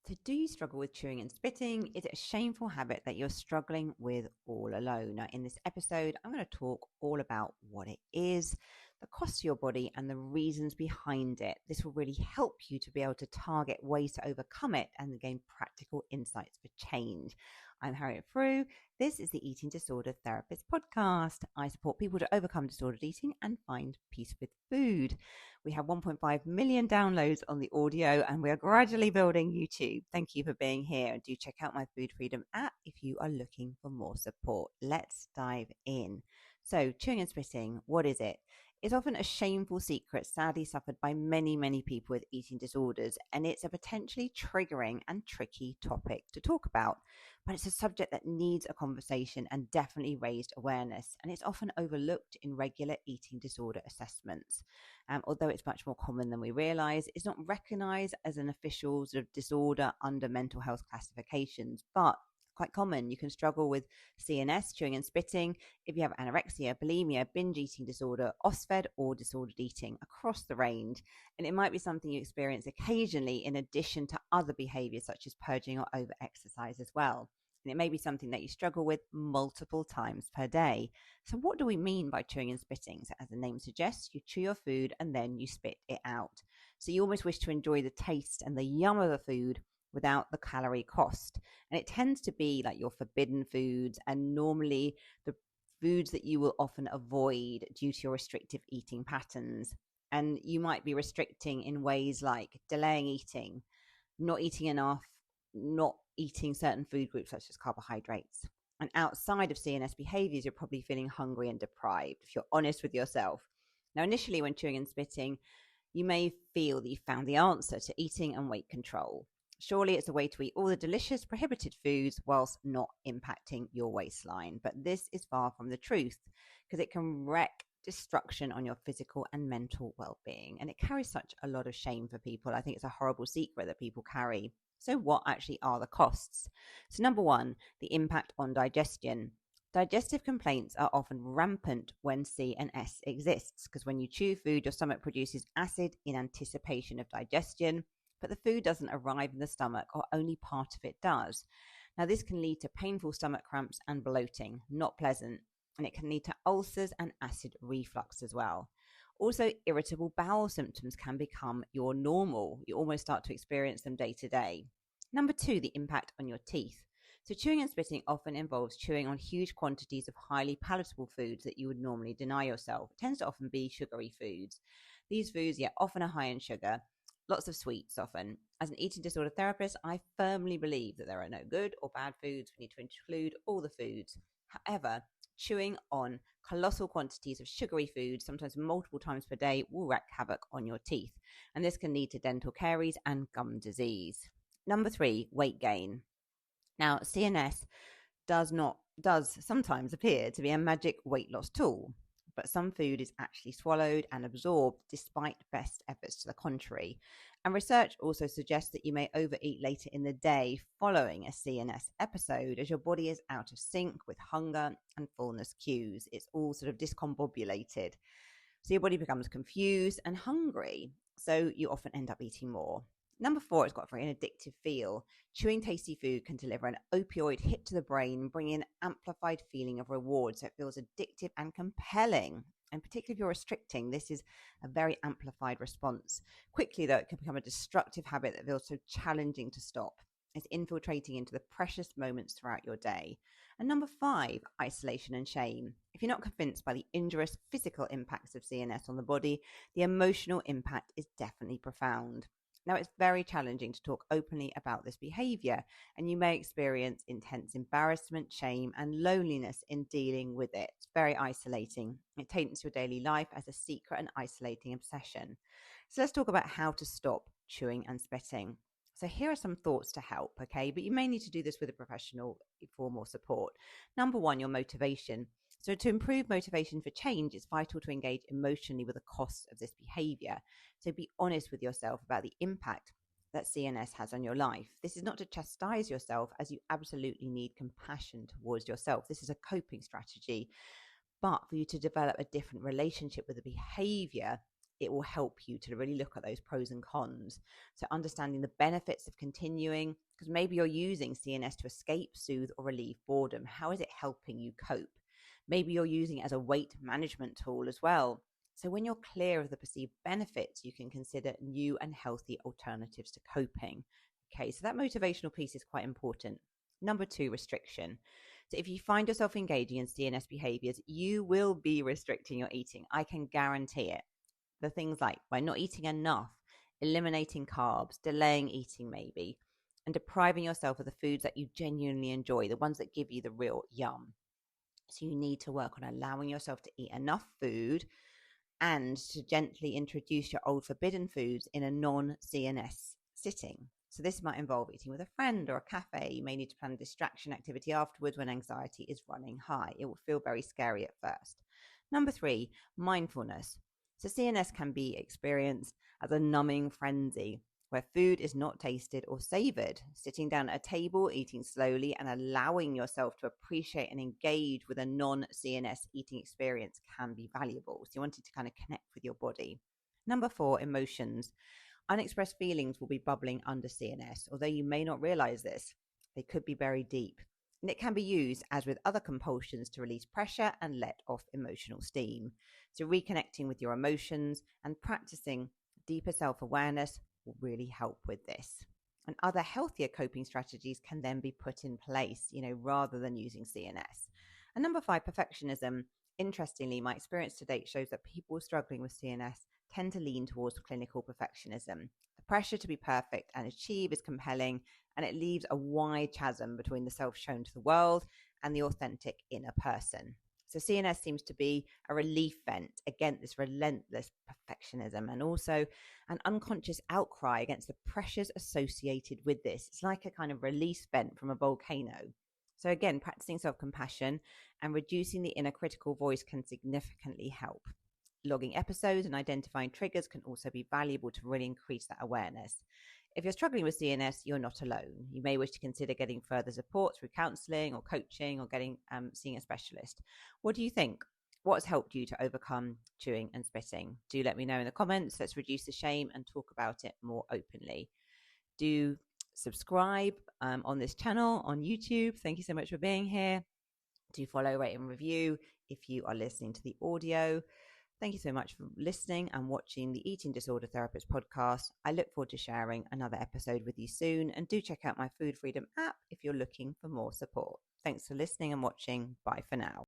So, do you struggle with chewing and spitting? Is it a shameful habit that you're struggling with all alone? Now, in this episode, I'm going to talk all about what it is, the cost to your body, and the reasons behind it. This will really help you to be able to target ways to overcome it and gain practical insights for change. I'm Harriet Frew. This is the Eating Disorder Therapist podcast. I support people to overcome disordered eating and find peace with food. We have 1.5 million downloads on the audio and we are gradually building YouTube. Thank you for being here, and do check out my Food Freedom app if you are looking for more support. Let's dive in. So, chewing and spitting, what is it? It's often a shameful secret, sadly suffered by many, many people with eating disorders, and it's a potentially triggering and tricky topic to talk about. But it's a subject that needs a conversation and definitely raised awareness, and it's often overlooked in regular eating disorder assessments. Although it's much more common than we realise, it's not recognised as an official sort of disorder under mental health classifications, but quite common. You can struggle with CNS, chewing and spitting, if you have anorexia, bulimia, binge eating disorder, OSFED, or disordered eating across the range. And it might be something you experience occasionally in addition to other behaviours such as purging or over-exercise as well. And it may be something that you struggle with multiple times per day. So what do we mean by chewing and spitting? So as the name suggests, you chew your food and then you spit it out. So you almost wish to enjoy the taste and the yum of the food without the calorie cost. And it tends to be like your forbidden foods and normally the foods that you will often avoid due to your restrictive eating patterns. And you might be restricting in ways like delaying eating, not eating enough, not eating certain food groups such as carbohydrates. And outside of CNS behaviors, you're probably feeling hungry and deprived if you're honest with yourself. Now, initially, when chewing and spitting, you may feel that you found the answer to eating and weight control. Surely it's a way to eat all the delicious, prohibited foods whilst not impacting your waistline. But this is far from the truth, because it can wreak destruction on your physical and mental well-being. And it carries such a lot of shame for people. I think it's a horrible secret that people carry. So what actually are the costs? So number one, the impact on digestion. Digestive complaints are often rampant when CNS exists, because when you chew food, your stomach produces acid in anticipation of digestion, but the food doesn't arrive in the stomach, or only part of it does. Now, this can lead to painful stomach cramps and bloating, not pleasant, and it can lead to ulcers and acid reflux as well. Also, irritable bowel symptoms can become your normal. You almost start to experience them day to day. Number two, the impact on your teeth. So chewing and spitting often involves chewing on huge quantities of highly palatable foods that you would normally deny yourself. It tends to often be sugary foods. These foods, often are high in sugar, lots of sweets often. As an eating disorder therapist, I firmly believe that there are no good or bad foods. We need to include all the foods. However, chewing on colossal quantities of sugary foods, sometimes multiple times per day, will wreak havoc on your teeth. And this can lead to dental caries and gum disease. Number three, weight gain. Now, CNS does sometimes appear to be a magic weight loss tool, but some food is actually swallowed and absorbed despite best efforts to the contrary. And research also suggests that you may overeat later in the day following a CNS episode, as your body is out of sync with hunger and fullness cues. It's all sort of discombobulated. So your body becomes confused and hungry, so you often end up eating more. Number four, it's got a very addictive feel. Chewing tasty food can deliver an opioid hit to the brain, bringing an amplified feeling of reward. So it feels addictive and compelling. And particularly if you're restricting, this is a very amplified response. Quickly, though, it can become a destructive habit that feels so challenging to stop. It's infiltrating into the precious moments throughout your day. And number five, isolation and shame. If you're not convinced by the injurious physical impacts of CNS on the body, the emotional impact is definitely profound. Now, it's very challenging to talk openly about this behavior, and you may experience intense embarrassment, shame, and loneliness in dealing with it. It's very isolating. It taints your daily life as a secret and isolating obsession. So let's talk about how to stop chewing and spitting. So here are some thoughts to help, okay? But you may need to do this with a professional for more support. Number one, your motivation. So to improve motivation for change, it's vital to engage emotionally with the costs of this behavior. So be honest with yourself about the impact that CNS has on your life. This is not to chastise yourself, as you absolutely need compassion towards yourself. This is a coping strategy, but for you to develop a different relationship with the behavior it will help you to really look at those pros and cons. So understanding the benefits of continuing, because maybe you're using CNS to escape, soothe, or relieve boredom. How is it helping you cope? Maybe you're using it as a weight management tool as well. So when you're clear of the perceived benefits, you can consider new and healthy alternatives to coping. Okay, so that motivational piece is quite important. Number 2, restriction. So if you find yourself engaging in CNS behaviors, you will be restricting your eating. I can guarantee it. The things like by not eating enough, eliminating carbs, delaying eating maybe, and depriving yourself of the foods that you genuinely enjoy, the ones that give you the real yum. So you need to work on allowing yourself to eat enough food and to gently introduce your old forbidden foods in a non-CNS sitting. So this might involve eating with a friend or a cafe. You may need to plan a distraction activity afterwards when anxiety is running high. It will feel very scary at first. Number 3, mindfulness. So CNS can be experienced as a numbing frenzy where food is not tasted or savored. Sitting down at a table, eating slowly, and allowing yourself to appreciate and engage with a non-CNS eating experience can be valuable. So you wanted to kind of connect with your body. Number 4, emotions. Unexpressed feelings will be bubbling under CNS, although you may not realize this. They could be buried deep. And it can be used, as with other compulsions, to release pressure and let off emotional steam. So reconnecting with your emotions and practicing deeper self-awareness will really help with this. And other healthier coping strategies can then be put in place, rather than using CNS. And number 5, perfectionism. Interestingly, my experience to date shows that people struggling with CNS tend to lean towards clinical perfectionism. The pressure to be perfect and achieve is compelling, and it leaves a wide chasm between the self shown to the world and the authentic inner person. So CNS seems to be a relief vent against this relentless perfectionism, and also an unconscious outcry against the pressures associated with this. It's like a kind of release vent from a volcano. So again, practicing self-compassion and reducing the inner critical voice can significantly help. Logging episodes and identifying triggers can also be valuable to really increase that awareness. If you're struggling with CNS, you're not alone. You may wish to consider getting further support through counselling or coaching or seeing a specialist. What do you think? What's helped you to overcome chewing and spitting? Do let me know in the comments. Let's reduce the shame and talk about it more openly. Do subscribe on this channel on YouTube. Thank you so much for being here. Do follow, rate, and review if you are listening to the audio. Thank you so much for listening and watching the Eating Disorder Therapist podcast. I look forward to sharing another episode with you soon. And do check out my Food Freedom app if you're looking for more support. Thanks for listening and watching. Bye for now.